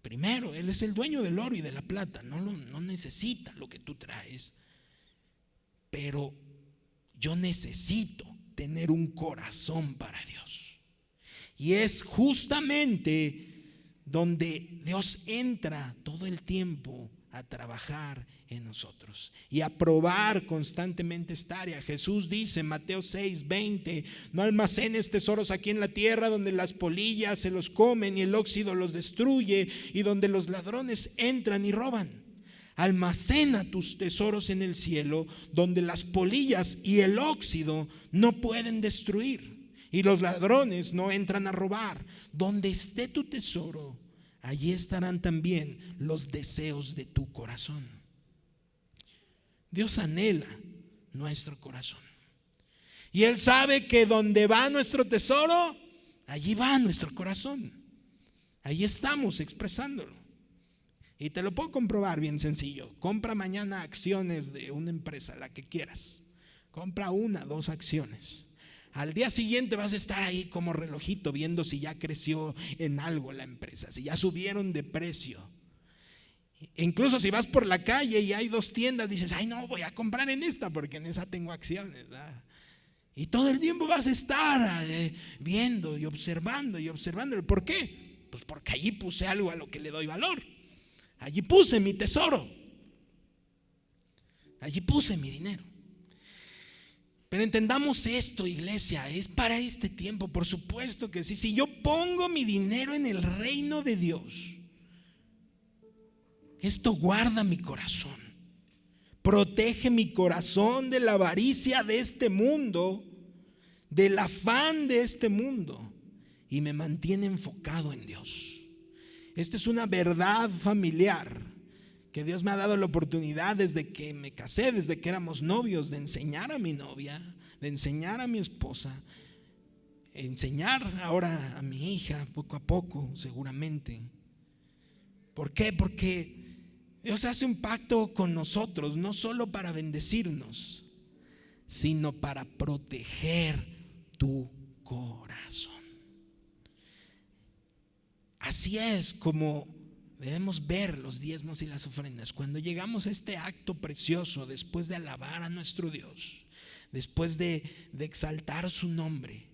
[SPEAKER 1] primero Él es el dueño del oro y de la plata, no necesita lo que tú traes, pero yo necesito tener un corazón para Dios. Y es justamente donde Dios entra todo el tiempo a trabajar en nosotros y a probar constantemente esta área. Jesús dice en Mateo 6:20: no almacenes tesoros aquí en la tierra, donde las polillas se los comen y el óxido los destruye, y donde los ladrones entran y roban. Almacena tus tesoros en el cielo, donde las polillas y el óxido no pueden destruir y los ladrones no entran a robar. Donde esté tu tesoro, allí estarán también los deseos de tu corazón. Dios anhela nuestro corazón. Y Él sabe que donde va nuestro tesoro, allí va nuestro corazón. Ahí estamos expresándolo. Y te lo puedo comprobar bien sencillo. Compra mañana acciones de una empresa, la que quieras. Compra 1, 2 acciones. Al día siguiente vas a estar ahí como relojito viendo si ya creció en algo la empresa, si ya subieron de precio. Incluso si vas por la calle y hay 2 tiendas, dices: ay, no, voy a comprar en esta porque en esa tengo acciones. Y todo el tiempo vas a estar viendo y observando. ¿Por qué? Pues porque allí puse algo a lo que le doy valor. Allí puse mi tesoro. Allí puse mi dinero. Pero entendamos esto, iglesia, es para este tiempo, por supuesto que sí. Si yo pongo mi dinero en el reino de Dios, esto guarda mi corazón, protege mi corazón de la avaricia de este mundo, del afán de este mundo, y me mantiene enfocado en Dios. Esta es una verdad familiar que Dios me ha dado la oportunidad desde que me casé, desde que éramos novios, de enseñar a mi novia, de enseñar a mi esposa, enseñar ahora a mi hija poco a poco, seguramente. ¿Por qué? Porque Dios hace un pacto con nosotros, no solo para bendecirnos, sino para proteger tu corazón. Así es como debemos ver los diezmos y las ofrendas. Cuando llegamos a este acto precioso, después de alabar a nuestro Dios, después de exaltar su nombre,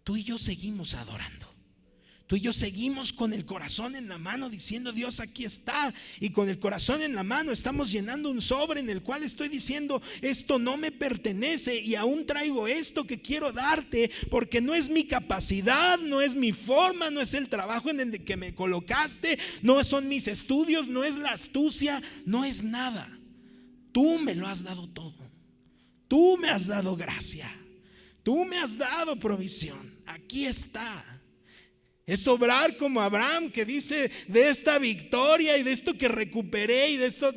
[SPEAKER 1] tú y yo seguimos adorando. Tú y yo seguimos con el corazón en la mano diciendo: Dios, aquí está. Y con el corazón en la mano estamos llenando un sobre en el cual estoy diciendo: esto no me pertenece y aún traigo esto que quiero darte, porque no es mi capacidad, no es mi forma, no es el trabajo en el que me colocaste, no son mis estudios, no es la astucia, no es nada. Tú me lo has dado todo. Tú me has dado gracia. Tú me has dado provisión. Aquí está. Es obrar como Abraham, que dice: de esta victoria y de esto que recuperé y de esto,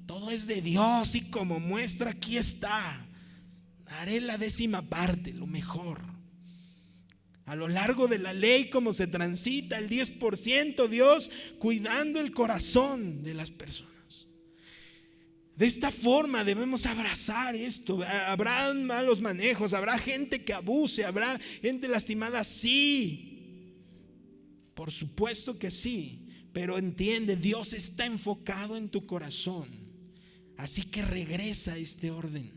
[SPEAKER 1] todo es de Dios, y como muestra aquí está. Haré la 10ª parte, lo mejor. A lo largo de la ley, como se transita el 10%, Dios cuidando el corazón de las personas. De esta forma debemos abrazar esto. Habrá malos manejos, habrá gente que abuse, habrá gente lastimada, sí. Por supuesto que sí. Pero entiende, Dios está enfocado en tu corazón. Así que regresa a este orden.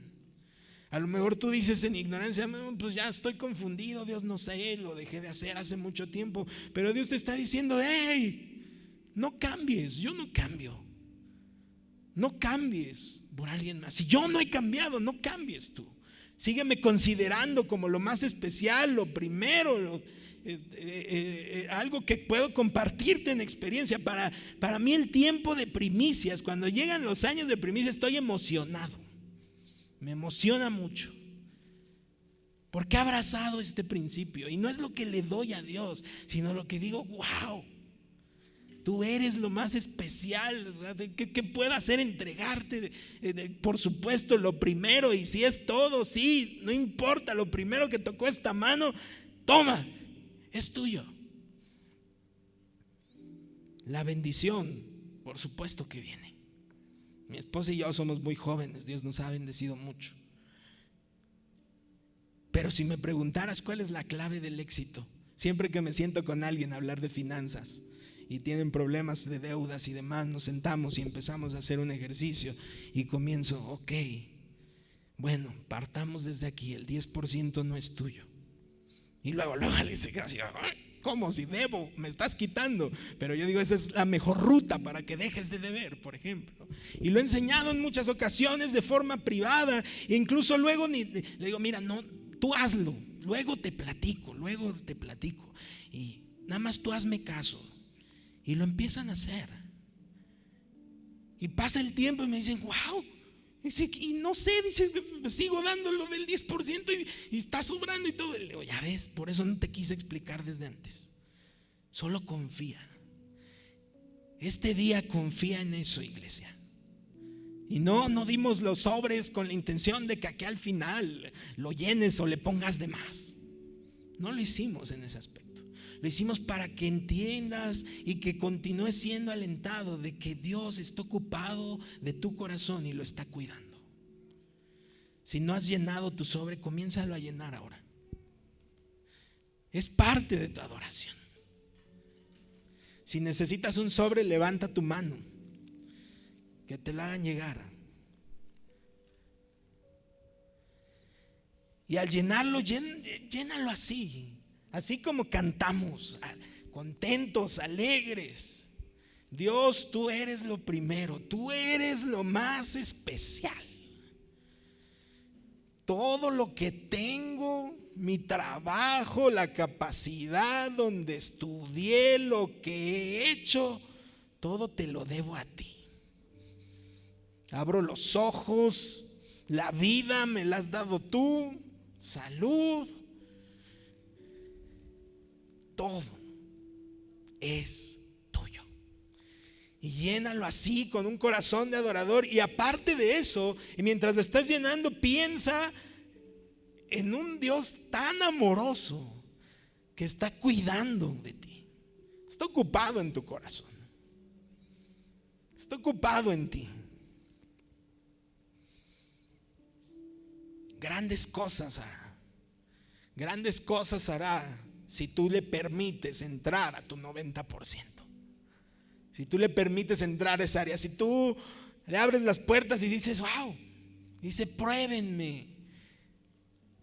[SPEAKER 1] A lo mejor tú dices en ignorancia: pues ya estoy confundido, Dios, no sé, lo dejé de hacer hace mucho tiempo. Pero Dios te está diciendo: hey, no cambies, yo no cambio. No cambies por alguien más. Si yo no he cambiado, no cambies tú. Sígueme considerando como lo más especial, lo primero, algo que puedo compartirte en experiencia. Para mí el tiempo de primicias, cuando llegan los años de primicias, estoy emocionado. Me emociona mucho. Porque he abrazado este principio. Y no es lo que le doy a Dios, sino lo que digo: wow, Tú eres lo más especial. O sea, ¿qué puedo hacer? Entregarte, por supuesto, lo primero. Y si es todo, sí, no importa. Lo primero que tocó esta mano, toma, es tuyo. La bendición, por supuesto que viene. Mi esposa y yo somos muy jóvenes. Dios nos ha bendecido mucho. Pero si me preguntaras cuál es la clave del éxito, siempre que me siento con alguien a hablar de finanzas y tienen problemas de deudas y demás, nos sentamos y empezamos a hacer un ejercicio y comienzo, ok, bueno, partamos desde aquí, el 10% no es tuyo. Y luego le dice, gracias, ¿cómo si debo? Me estás quitando. Pero yo digo, esa es la mejor ruta para que dejes de deber, por ejemplo. Y lo he enseñado en muchas ocasiones de forma privada. E incluso luego le digo, mira, no, tú hazlo, luego te platico. Y nada más tú hazme caso. Y lo empiezan a hacer. Y pasa el tiempo y me dicen, wow. Dice, y no sé, dice, sigo dándolo del 10% y está sobrando y todo. Y le digo, ya ves, por eso no te quise explicar desde antes. Solo confía. Este día confía en eso, iglesia. Y no dimos los sobres con la intención de que aquí al final lo llenes o le pongas de más. No lo hicimos en ese aspecto. Lo hicimos para que entiendas y que continúes siendo alentado de que Dios está ocupado de tu corazón y lo está cuidando. Si no has llenado tu sobre, comiénzalo a llenar ahora. Es parte de tu adoración. Si necesitas un sobre, levanta tu mano, que te la hagan llegar. Y al llenarlo, llénalo así. Así como cantamos, contentos, alegres. Dios, tú eres lo primero, tú eres lo más especial. Todo lo que tengo, mi trabajo, la capacidad, donde estudié, lo que he hecho, todo te lo debo a ti. Abro los ojos, la vida me la has dado tú, salud. Todo es tuyo. Y llénalo así con un corazón de adorador. Y aparte de eso, y mientras lo estás llenando, piensa en un Dios tan amoroso que está cuidando de ti. Está ocupado en tu corazón. Está ocupado en ti. Grandes cosas hará. Grandes cosas hará. Si tú le permites entrar a tu 90%, si tú le permites entrar a esa área, si tú le abres las puertas y dices, wow, dice, pruébenme.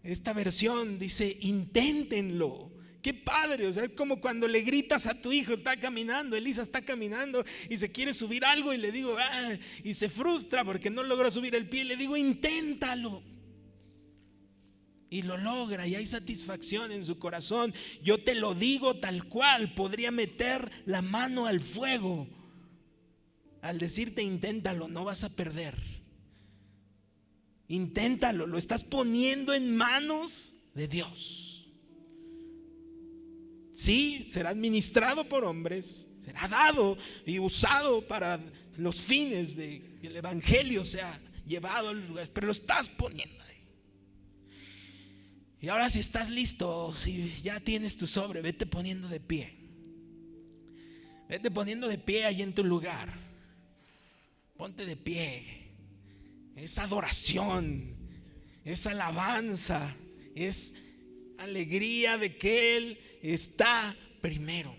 [SPEAKER 1] Esta versión dice, inténtenlo. Qué padre, o sea, es como cuando le gritas a tu hijo, está caminando, Elisa está caminando y se quiere subir algo y le digo, y se frustra porque no logró subir el pie, le digo, inténtalo. Y lo logra y hay satisfacción en su corazón. Yo te lo digo tal cual. Podría meter la mano al fuego al decirte inténtalo, no vas a perder. Inténtalo, lo estás poniendo en manos de Dios. Sí, será administrado por hombres, será dado y usado para los fines de que el evangelio sea llevado al lugar, pero lo estás poniendo. Y ahora si estás listo, si ya tienes tu sobre, vete poniendo de pie. Vete poniendo de pie ahí en tu lugar. Ponte de pie. Es adoración, es alabanza, es alegría de que Él está primero.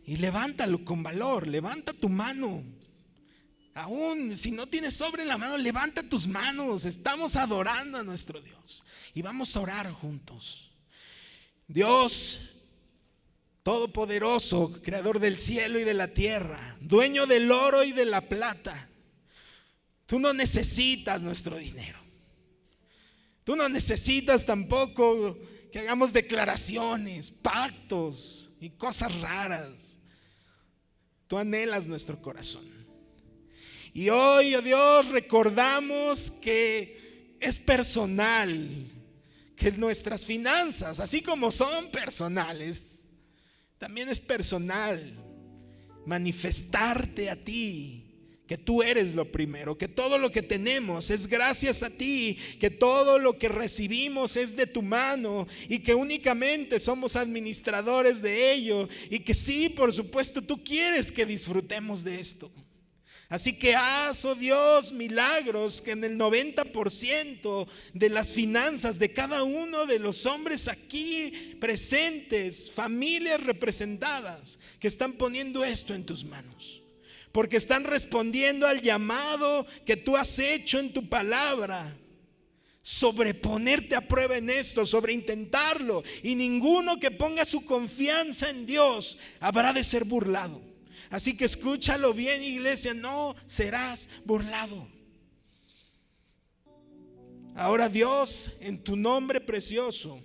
[SPEAKER 1] Y levántalo con valor, levanta tu mano. Aún si no tienes sobre en la mano, levanta tus manos. Estamos adorando a nuestro Dios y vamos a orar juntos. Dios todopoderoso, creador del cielo y de la tierra, dueño del oro y de la plata, tú no necesitas nuestro dinero. Tú no necesitas tampoco que hagamos declaraciones, pactos y cosas raras. Tú anhelas nuestro corazón. Y hoy, oh Dios, recordamos que es personal, que nuestras finanzas, así como son personales, también es personal. Manifestarte a ti, que tú eres lo primero, que todo lo que tenemos es gracias a ti, que todo lo que recibimos es de tu mano y que únicamente somos administradores de ello y que sí, por supuesto, tú quieres que disfrutemos de esto. Así que haz, oh Dios, milagros que en el 90% de las finanzas de cada uno de los hombres aquí presentes, familias representadas, que están poniendo esto en tus manos. Porque están respondiendo al llamado que tú has hecho en tu palabra, sobre ponerte a prueba en esto, sobre intentarlo. Y ninguno que ponga su confianza en Dios habrá de ser burlado. Así que escúchalo bien, iglesia, no serás burlado. Ahora, Dios, en tu nombre precioso,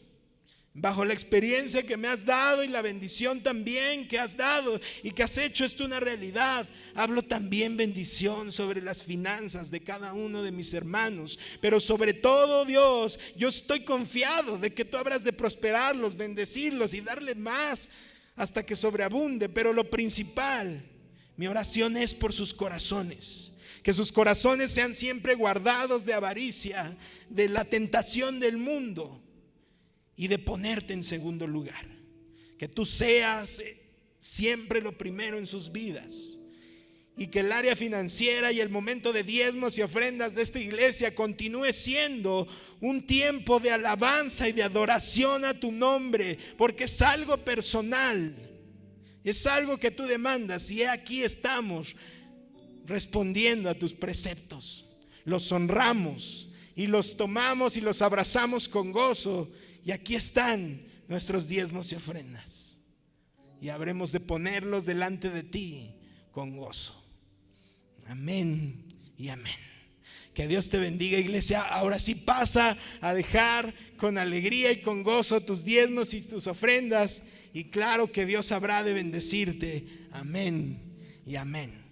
[SPEAKER 1] bajo la experiencia que me has dado y la bendición también que has dado y que has hecho esto una realidad, hablo también bendición sobre las finanzas de cada uno de mis hermanos. Pero sobre todo, Dios, yo estoy confiado de que tú habrás de prosperarlos, bendecirlos y darle más hasta que sobreabunde. Pero lo principal, mi oración es por sus corazones. Que sus corazones sean siempre guardados de avaricia, de la tentación del mundo y de ponerte en segundo lugar. Que tú seas siempre lo primero en sus vidas. Y que el área financiera y el momento de diezmos y ofrendas de esta iglesia continúe siendo un tiempo de alabanza y de adoración a tu nombre, porque es algo personal, es algo que tú demandas. Y aquí estamos respondiendo a tus preceptos. Los honramos y los tomamos y los abrazamos con gozo. Y aquí están nuestros diezmos y ofrendas, y habremos de ponerlos delante de ti con gozo. Amén y amén. Que Dios te bendiga, iglesia. Ahora sí pasa a dejar con alegría y con gozo tus diezmos y tus ofrendas, y claro que Dios habrá de bendecirte. Amén y amén.